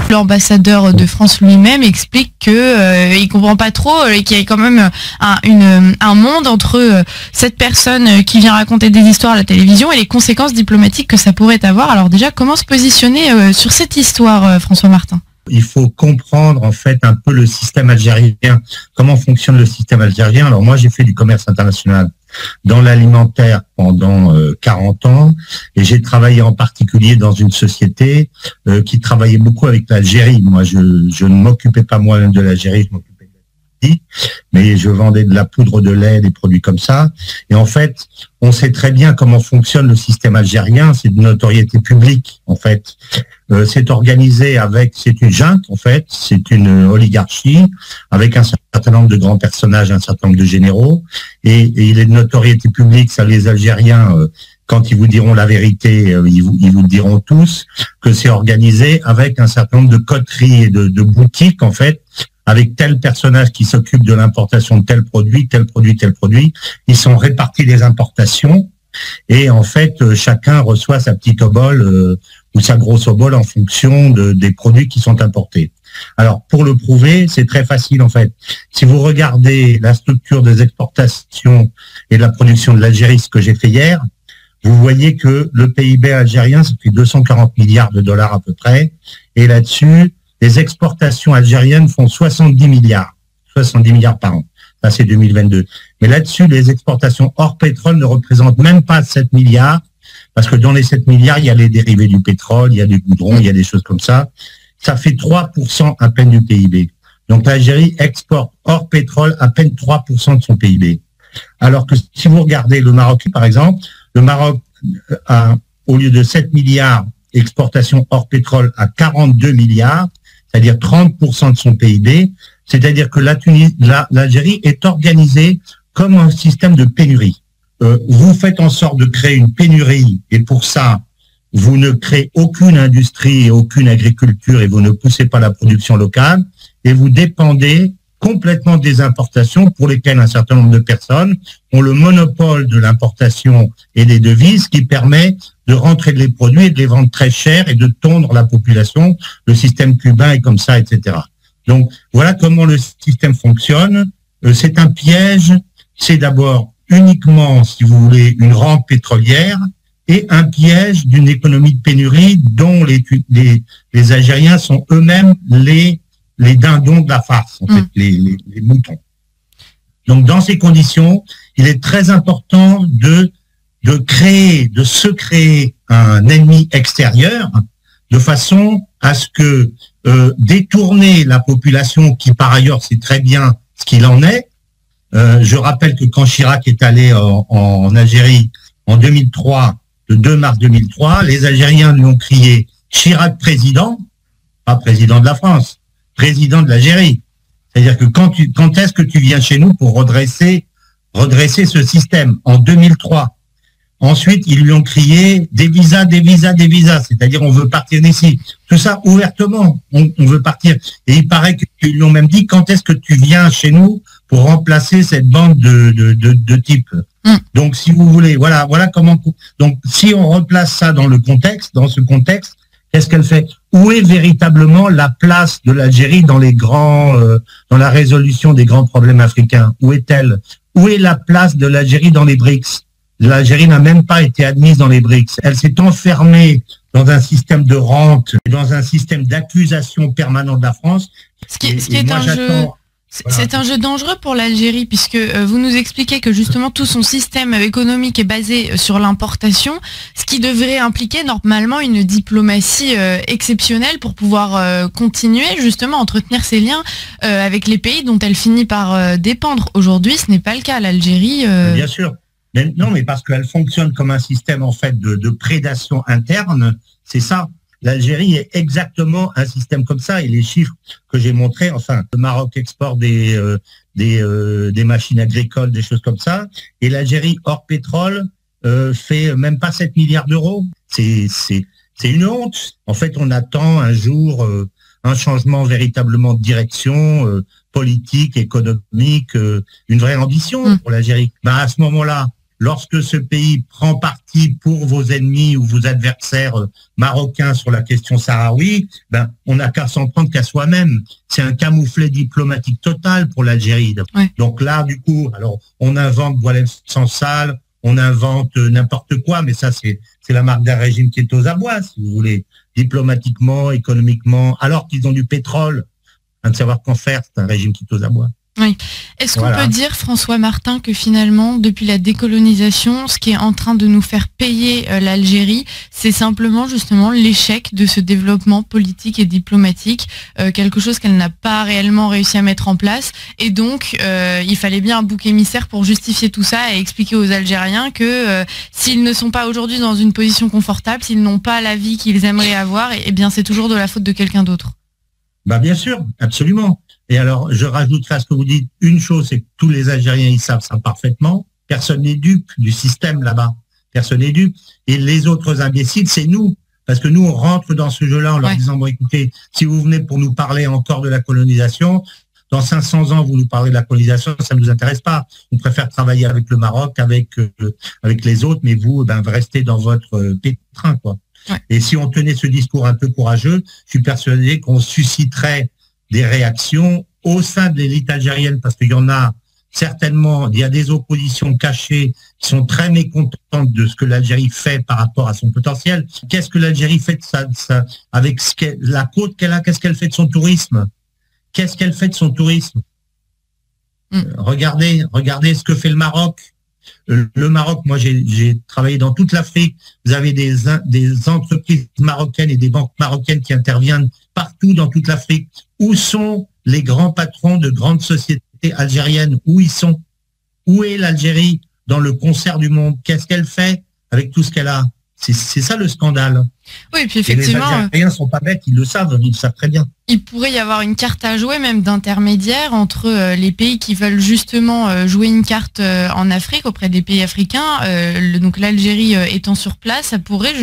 L'ambassadeur de France lui-même explique que il comprend pas trop et qu'il y a quand même un monde entre cette personne qui vient raconter des histoires à la télévision et les conséquences diplomatiques que ça pourrait avoir. Alors déjà, comment se positionner sur cette histoire, François Martin? Il faut comprendre en fait un peu le système algérien, comment fonctionne le système algérien. Alors moi j'ai fait du commerce international dans l'alimentaire pendant 40 ans et j'ai travaillé en particulier dans une société qui travaillait beaucoup avec l'Algérie. Moi je ne m'occupais pas moi-même de l'Algérie, je m'occupais de l'Algérie, mais je vendais de la poudre de lait, des produits comme ça. Et en fait, on sait très bien comment fonctionne le système algérien, c'est de notoriété publique en fait. C'est organisé c'est une junte en fait, c'est une oligarchie avec un certain nombre de grands personnages, un certain nombre de généraux, et il est de notoriété publique, ça les Algériens, quand ils vous diront la vérité, ils vous le diront tous, que c'est organisé avec un certain nombre de coteries et de boutiques en fait, avec tel personnage qui s'occupe de l'importation de tel produit, tel produit, tel produit. Ils sont répartis les importations et en fait chacun reçoit sa petite obole ou sa grosse obole en fonction des produits qui sont importés. Alors pour le prouver, c'est très facile en fait. Si vous regardez la structure des exportations et de la production de l'Algérie, ce que j'ai fait hier, vous voyez que le PIB algérien, ça fait 240 milliards de dollars à peu près, et là-dessus, les exportations algériennes font 70 milliards par an. Ça, c'est 2022. Mais là-dessus, les exportations hors pétrole ne représentent même pas 7 milliards, parce que dans les 7 milliards, il y a les dérivés du pétrole, il y a des goudrons, il y a des choses comme ça. Ça fait 3% à peine du PIB. Donc l'Algérie exporte hors pétrole à peine 3% de son PIB. Alors que si vous regardez le Maroc, par exemple, le Maroc a, au lieu de 7 milliards, exportation hors pétrole à 42 milliards, c'est-à-dire 30% de son PIB, c'est-à-dire que l'Algérie est organisée comme un système de pénurie. Vous faites en sorte de créer une pénurie et pour ça, vous ne créez aucune industrie et aucune agriculture et vous ne poussez pas la production locale et vous dépendez complètement des importations pour lesquelles un certain nombre de personnes ont le monopole de l'importation et des devises qui permet de rentrer les produits et de les vendre très cher et de tondre la population. Le système cubain est comme ça, etc. Donc, voilà comment le système fonctionne. C'est un piège. C'est d'abord uniquement, si vous voulez, une rente pétrolière et un piège d'une économie de pénurie dont les Algériens sont eux-mêmes les dindons de la farce, en fait, les moutons. Donc, dans ces conditions, il est très important de se créer un ennemi extérieur de façon à ce que détourner la population qui, par ailleurs, sait très bien ce qu'il en est. Je rappelle que quand Chirac est allé en Algérie en 2003, le 2 mars 2003, les Algériens lui ont crié « Chirac président », pas président de la France, président de l'Algérie. C'est-à-dire que quand est-ce que tu viens chez nous pour redresser ce système en 2003? Ensuite, ils lui ont crié des visas, des visas, des visas. C'est-à-dire, on veut partir d'ici. Tout ça ouvertement, on veut partir. Et il paraît qu'ils lui ont même dit quand est-ce que tu viens chez nous pour remplacer cette bande de types. Donc, si vous voulez, voilà comment. Donc, si on replace ça dans ce contexte, qu'est-ce qu'elle fait? Où est véritablement la place de l'Algérie dans dans la résolution des grands problèmes africains? Où est-elle? Où est la place de l'Algérie dans les BRICS? L'Algérie n'a même pas été admise dans les BRICS. Elle s'est enfermée dans un système de rente, dans un système d'accusation permanent de la France. C'est un jeu dangereux pour l'Algérie puisque vous nous expliquez que justement tout son système économique est basé sur l'importation, ce qui devrait impliquer normalement une diplomatie exceptionnelle pour pouvoir continuer justement à entretenir ses liens avec les pays dont elle finit par dépendre. Aujourd'hui, ce n'est pas le cas. L'Algérie... Bien sûr. Mais parce qu'elle fonctionne comme un système en fait de prédation interne, c'est ça. L'Algérie est exactement un système comme ça et les chiffres que j'ai montrés, enfin, le Maroc exporte des machines agricoles, des choses comme ça, et l'Algérie hors pétrole fait même pas 7 milliards d'euros. C'est une honte. En fait, on attend un jour un changement véritablement de direction politique, économique, une vraie ambition pour l'Algérie. À ce moment-là, lorsque ce pays prend parti pour vos ennemis ou vos adversaires marocains sur la question sahraoui, ben, on n'a qu'à s'en prendre qu'à soi-même. C'est un camouflet diplomatique total pour l'Algérie. Ouais. Donc là, du coup, alors, on invente Boualem Sansal, on invente n'importe quoi, mais ça, c'est la marque d'un régime qui est aux abois, si vous voulez, diplomatiquement, économiquement, alors qu'ils ont du pétrole. De savoir qu'en faire, c'est un régime qui est aux abois. Oui. Est-ce qu'on Voilà. peut dire, François Martin, que finalement, depuis la décolonisation, ce qui est en train de nous faire payer l'Algérie, c'est simplement justement l'échec de ce développement politique et diplomatique, quelque chose qu'elle n'a pas réellement réussi à mettre en place. Et donc, il fallait bien un bouc émissaire pour justifier tout ça et expliquer aux Algériens que s'ils ne sont pas aujourd'hui dans une position confortable, s'ils n'ont pas la vie qu'ils aimeraient avoir, eh bien c'est toujours de la faute de quelqu'un d'autre. Bah, bien sûr, absolument. Et alors, je rajouterai à ce que vous dites une chose, c'est que tous les Algériens, ils savent ça parfaitement. Personne n'est dupe du système là-bas. Personne n'est dupe. Et les autres imbéciles, c'est nous. Parce que nous, on rentre dans ce jeu-là en leur disant, bon, écoutez, si vous venez pour nous parler encore de la colonisation, dans 500 ans, vous nous parlez de la colonisation, ça ne nous intéresse pas. On préfère travailler avec le Maroc, avec les autres, mais vous, ben, restez dans votre pétrin, quoi. Ouais. Et si on tenait ce discours un peu courageux, je suis persuadé qu'on susciterait des réactions au sein de l'élite algérienne, parce qu'il y en a certainement, il y a des oppositions cachées qui sont très mécontentes de ce que l'Algérie fait par rapport à son potentiel. Qu'est-ce que l'Algérie fait de ça, avec la côte qu'elle a, qu'est-ce qu'elle fait de son tourisme? Qu'est-ce qu'elle fait de son tourisme? Regardez ce que fait le Maroc. Le Maroc, moi j'ai travaillé dans toute l'Afrique. Vous avez des entreprises marocaines et des banques marocaines qui interviennent partout dans toute l'Afrique. Où sont les grands patrons de grandes sociétés algériennes? Où ils sont? Où est l'Algérie dans le concert du monde? Qu'est-ce qu'elle fait avec tout ce qu'elle a? C'est ça le scandale. Oui, et puis effectivement, et les Algériens sont pas bêtes, ils le savent très bien. Il pourrait y avoir une carte à jouer, même d'intermédiaire, entre les pays qui veulent justement jouer une carte en Afrique auprès des pays africains. Donc l'Algérie étant sur place, elle pourrait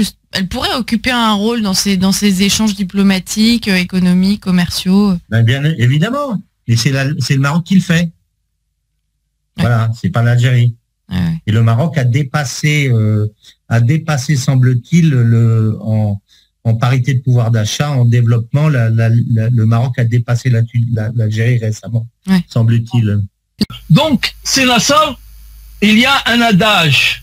occuper un rôle dans ces échanges diplomatiques, économiques, commerciaux. Ben bien évidemment, et c'est le Maroc qui le fait. Voilà, c'est pas l'Algérie. Ouais. Et le Maroc a dépassé, semble-t-il, en parité de pouvoir d'achat, en développement, le Maroc a dépassé l'Algérie récemment, semble-t-il. Donc, c'est la seule. Il y a un adage.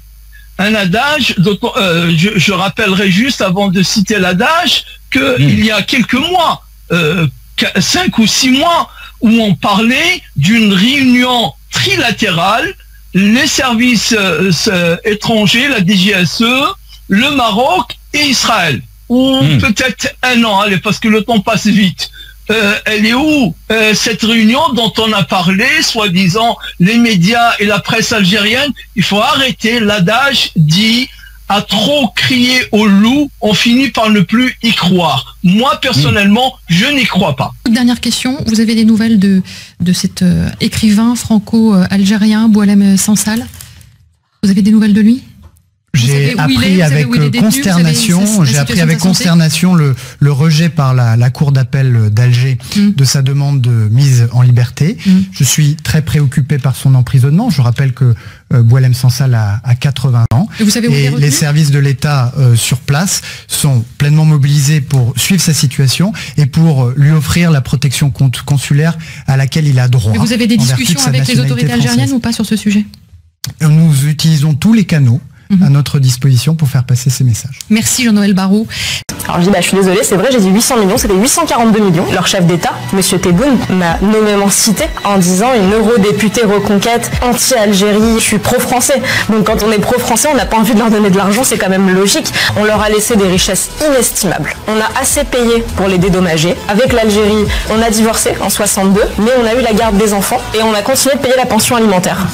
Je rappellerai juste avant de citer l'adage qu'il y a quelques mois, 5 ou 6 mois, où on parlait d'une réunion trilatérale, les services étrangers, la DGSE, le Maroc et Israël. Ou peut-être un an, allez, parce que le temps passe vite. Elle est où cette réunion dont on a parlé, soi-disant les médias et la presse algérienne? Il faut arrêter. L'adage dit à trop crier au loup, on finit par ne plus y croire. Moi, personnellement, je n'y crois pas. Dernière question, vous avez des nouvelles de cet écrivain franco-algérien, Boualem Sansal? Vous avez des nouvelles de lui? J'ai appris avec consternation le rejet par la Cour d'appel d'Alger de sa demande de mise en liberté. Je suis très préoccupé par son emprisonnement. Je rappelle que Boualem Sansal a 80 ans. Et vous savez où il est retenu ? Les services de l'État sur place sont pleinement mobilisés pour suivre sa situation et pour lui offrir la protection consulaire à laquelle il a droit. Et vous avez des discussions avec les autorités algériennes ou pas sur ce sujet ? Nous utilisons tous les canaux à notre disposition pour faire passer ces messages. Merci Jean-Noël Barrot. Alors je dis, je suis désolée, c'est vrai, j'ai dit 800 millions, c'était 842 millions. Leur chef d'État, M. Tebboune, m'a nommément cité en disant une eurodéputée reconquête anti-Algérie, je suis pro-français. Donc quand on est pro-français, on n'a pas envie de leur donner de l'argent, c'est quand même logique. On leur a laissé des richesses inestimables. On a assez payé pour les dédommager. Avec l'Algérie, on a divorcé en 62, mais on a eu la garde des enfants et on a continué de payer la pension alimentaire.